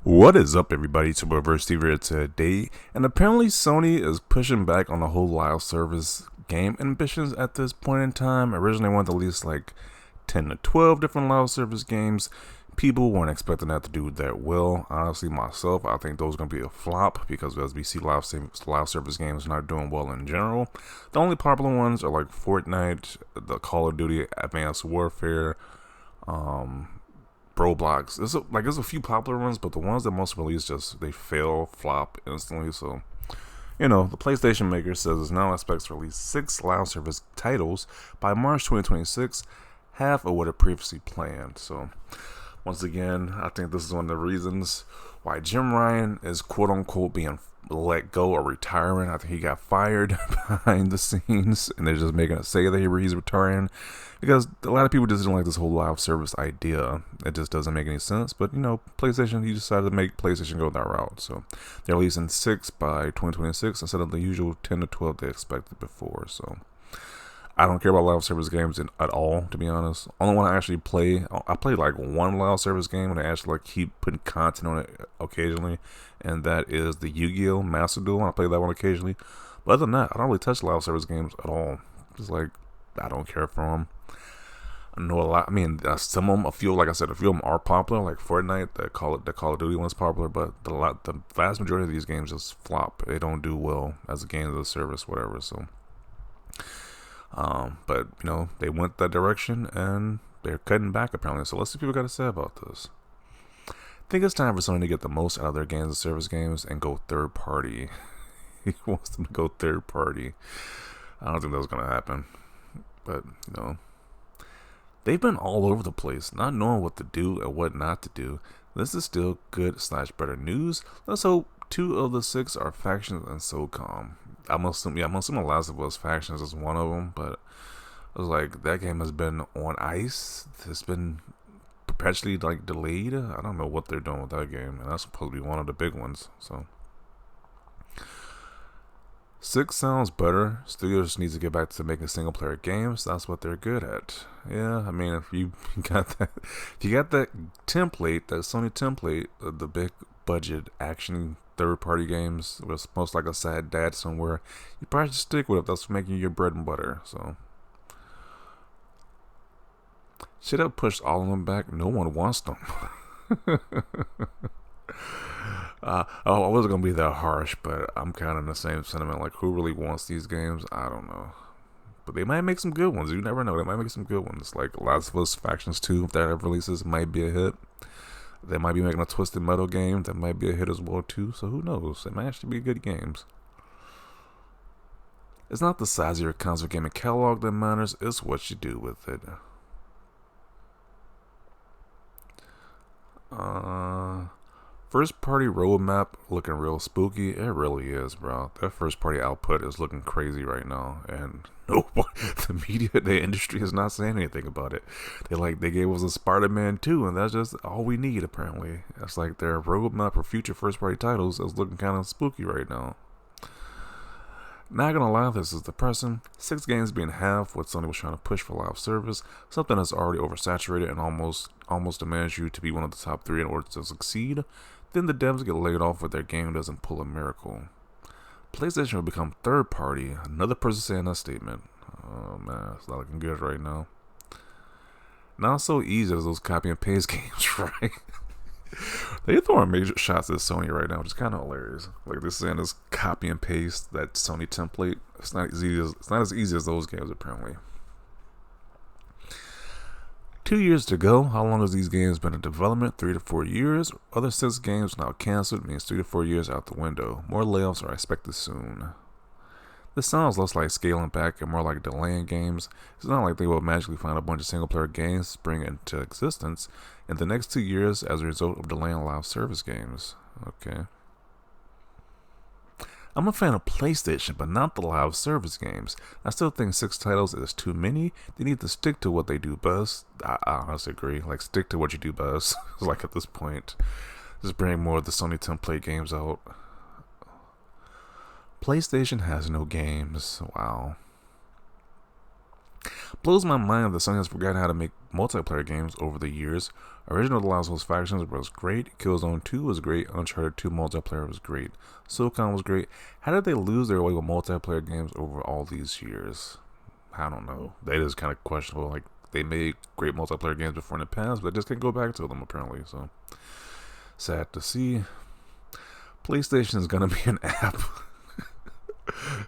What is up, everybody? It's Reverse Steve here today, and apparently Sony is pushing back on the whole live service game ambitions at this point in time. Originally, wanted at least like 10 to 12 different live service games. People weren't expecting that to do that well. Honestly, myself, I think those are going to be a flop because as we see live service games not doing well in general. The only popular ones are like Fortnite, the Call of Duty Advanced Warfare, Roblox. There's a few popular ones, but the ones that most release just they fail, flop instantly. So, the PlayStation maker says it now expects to release 6 live service titles by March 2026, half of what it previously planned. So, once again, I think this is one of the reasons why Jim Ryan is quote unquote being let go or retiring. I think he got fired behind the scenes, and they're just making it say that he's retiring because a lot of people just didn't like this whole live service idea. It just doesn't make any sense. But PlayStation, he decided to make PlayStation go that route. So they're releasing 6 by 2026 instead of the usual 10 to 12 they expected before. So I don't care about live service games at all, to be honest. Only one I actually play, I play like one live service game and I actually like keep putting content on it occasionally, and that is the Yu-Gi-Oh! Master Duel. I play that one occasionally. But other than that, I don't really touch live service games at all. Just like, I don't care for them. I know a lot. I mean, some of them, a few of them are popular, like Fortnite. The Call of Duty one's popular, but the vast majority of these games just flop. They don't do well as a game of the service, whatever. So. But they went that direction and they're cutting back apparently. So let's see what people got to say about this. I think it's time for Sony to get the most out of their games and service games and go third party. He wants them to go third party. I don't think that's gonna happen. But they've been all over the place, not knowing what to do and what not to do. This is still good/better news. Let's hope 2 of the 6 are factions and SOCOM. I'm assuming The Last of Us Factions is one of them, but it was like that game has been on ice. It's been perpetually delayed. I don't know what they're doing with that game, and that's supposed to be one of the big ones. So 6 sounds better. Studios needs to get back to making single player games. That's what they're good at. Yeah, I mean if you got that template, that Sony template, the big budget action third-party games with most like a sad dad somewhere, you probably should stick with it. That's making your bread and butter. So should have pushed all of them back. No one wants them. I wasn't gonna be that harsh, but I'm kind of in the same sentiment. Like, who really wants these games? I don't know, but they might make some good ones. You never know. They might make some good ones. Like Last of Us Factions 2, if that ever releases, might be a hit. They might be making a Twisted Metal game that might be a hit as well too. So who knows? They might actually be good games. It's not the size of your console gaming catalog that matters. It's what you do with it. First party roadmap looking real spooky. It really is, bro. That first party output is looking crazy right now, and the media, the industry is not saying anything about it. They gave us a Spider-Man 2, and that's just all we need apparently. It's like their roadmap for future first party titles is looking kind of spooky right now. Not gonna lie, this is depressing. 6 games being half what Sony was trying to push for live service, something that's already oversaturated and almost demands you to be one of the top 3 in order to succeed. Then the devs get laid off if their game doesn't pull a miracle. PlayStation will become third party. Another person saying that statement. Oh man, it's not looking good right now. Not so easy as those copy and paste games, right? They're throwing major shots at Sony right now, which is kind of hilarious. Like they're saying this copy and paste that Sony template. It's not as easy as those games apparently. 2 years to go. How long has these games been in development? 3 to 4 years. Other 6 games now canceled means 3 to 4 years out the window. More layoffs are expected soon. This sounds less like scaling back and more like delaying games. It's not like they will magically find a bunch of single player games spring into existence in the next 2 years as a result of delaying live service games. Okay. I'm a fan of PlayStation, but not the live service games. I still think 6 titles is too many. They need to stick to what they do best. I honestly agree. Like, stick to what you do best. Like, at this point, just bring more of the Sony template games out. PlayStation has no games. Wow. Blows my mind that Sony has forgotten how to make multiplayer games over the years. Original The Last of Us Factions was great. Killzone 2 was great. Uncharted 2 multiplayer was great. SOCOM was great. How did they lose their way with multiplayer games over all these years? I don't know. That is kind of questionable. Like, they made great multiplayer games before in the past, but they just can't go back to them apparently. So sad to see. PlayStation is gonna be an app.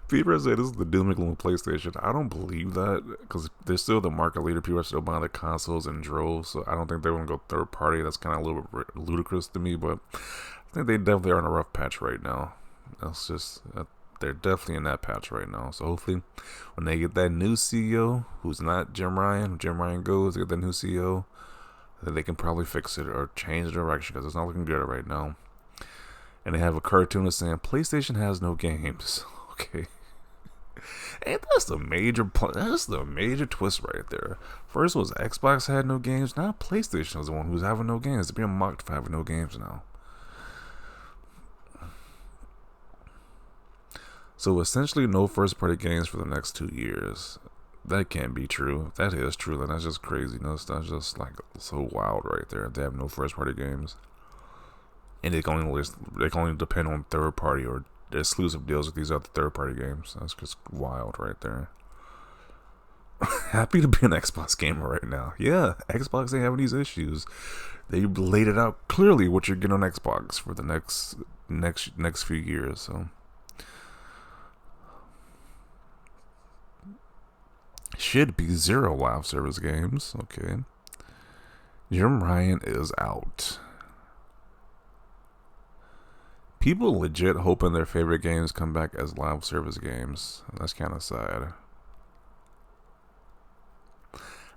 People say this is the doom and gloom of PlayStation. I don't believe that because they're still the market leader. People are still buying the consoles in droves, so I don't think they're going to go third party. That's kind of a little bit ludicrous to me, but I think they definitely are in a rough patch right now. That's just they're definitely in that patch right now. So hopefully, when they get that new CEO, who's not Jim Ryan goes, they get that new CEO, then they can probably fix it or change the direction because it's not looking good right now. And they have a cartoonist saying PlayStation has no games. Okay, and that's the major twist right there. First was Xbox had no games. Now PlayStation is the one who's having no games. They're being mocked for having no games now. So essentially, no first-party games for the next 2 years. That can't be true. If that is true, then that's just craziness. That's just like so wild right there. They have no first-party games, and they can only depend on third-party or exclusive deals with these other third-party games. That's just wild right there. Happy to be an Xbox gamer right now. Yeah, Xbox ain't having these issues. They laid it out clearly what you're getting on Xbox for the next few years. So should be 0 live service games. Okay, Jim Ryan is out. People legit hoping their favorite games come back as live service games. That's kind of sad.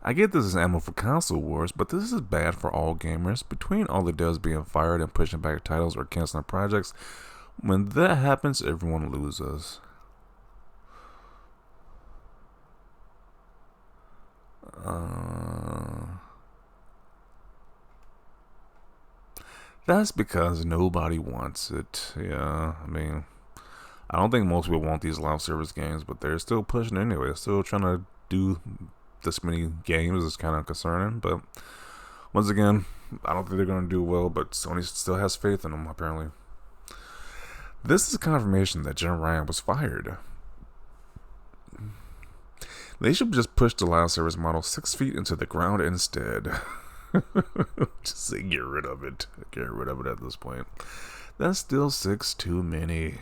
I get this is ammo for console wars, but this is bad for all gamers. Between all the devs being fired and pushing back titles or canceling projects, when that happens, everyone loses. That's because nobody wants it. Yeah, I mean, I don't think most people want these live service games, but they're still pushing anyway. They're still trying to do this many games. It's kind of concerning, but once again, I don't think they're going to do well, but Sony still has faith in them, apparently. This is confirmation that Jim Ryan was fired. They should just push the live service model 6 feet into the ground instead. Just say get rid of it. Get rid of it at this point. That's still 6 too many.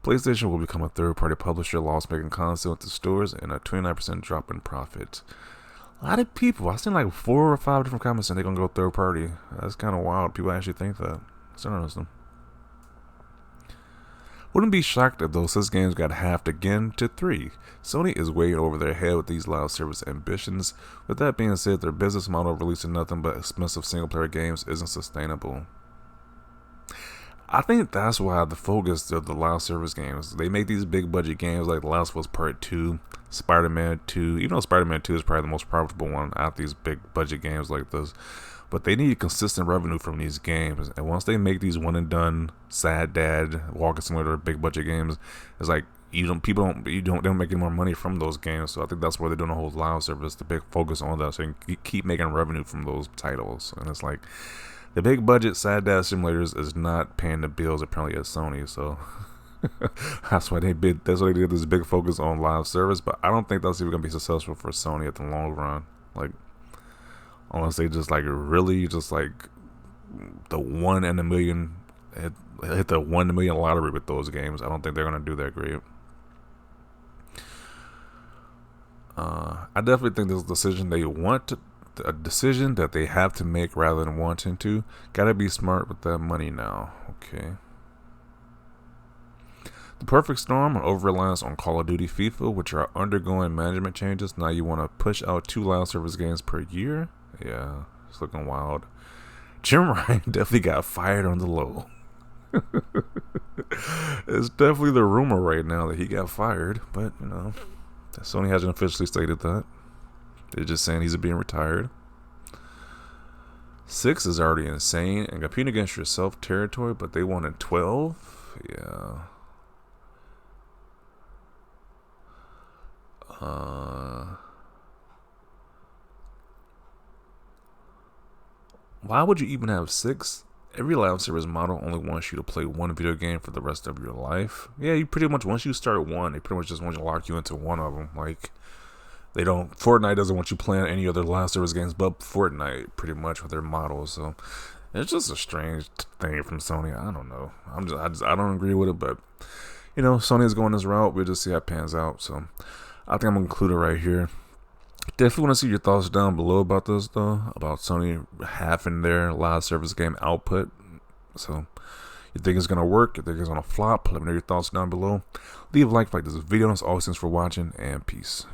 PlayStation will become a third-party publisher, loss-making console into stores, and a 29% drop in profit. A lot of people, I've seen like 4 or 5 different comments saying they're gonna go third-party. That's kind of wild. People actually think that. It's interesting. Wouldn't be shocked if those 6 games got halved again to 3. Sony is way over their head with these live service ambitions. With that being said, their business model of releasing nothing but expensive single-player games isn't sustainable. I think that's why the focus of the live service games, they make these big budget games like The Last of Us Part 2, Spider-Man 2, even though Spider-Man 2 is probably the most profitable one out of these big budget games like this. But they need consistent revenue from these games, and once they make these one and done, sad dad, walking simulator, big budget games, it's like they don't make any more money from those games. So I think that's why they're doing a whole live service, the big focus on that, so you can keep making revenue from those titles. And it's like the big budget sad dad simulators is not paying the bills apparently at Sony, so that's why they did this big focus on live service. But I don't think that's even gonna be successful for Sony at the long run. Like, unless they just like really just like the 1 in a million hit the 1 in a million lottery with those games. I don't think they're gonna do that great. I definitely think this is a decision that they have to make rather than wanting to. Gotta be smart with that money now. Okay. The perfect storm, an over-reliance on Call of Duty FIFA, which are undergoing management changes. Now you want to push out 2 live service games per year? Yeah, it's looking wild. Jim Ryan definitely got fired on the low. It's definitely the rumor right now that he got fired, but you know, Sony hasn't officially stated that. They're just saying he's being retired. 6 is already insane and competing against yourself territory, but they wanted 12. Yeah. Why would you even have 6? Every live service model only wants you to play one video game for the rest of your life. Yeah, you pretty much, once you start one, they pretty much just want to lock you into one of them. Like, they don't, Fortnite doesn't want you playing any other live service games but Fortnite, pretty much, with their models. So it's just a strange thing from Sony. I don't know. I don't agree with it, but Sony is going this route. We'll just see how it pans out. So I think I'm gonna conclude it right here. Definitely want to see your thoughts down below about this, though, about Sony halving their live service game output. So, you think it's going to work? You think it's going to flop? Let me know your thoughts down below. Leave a like this video. As always, thanks for watching, and peace.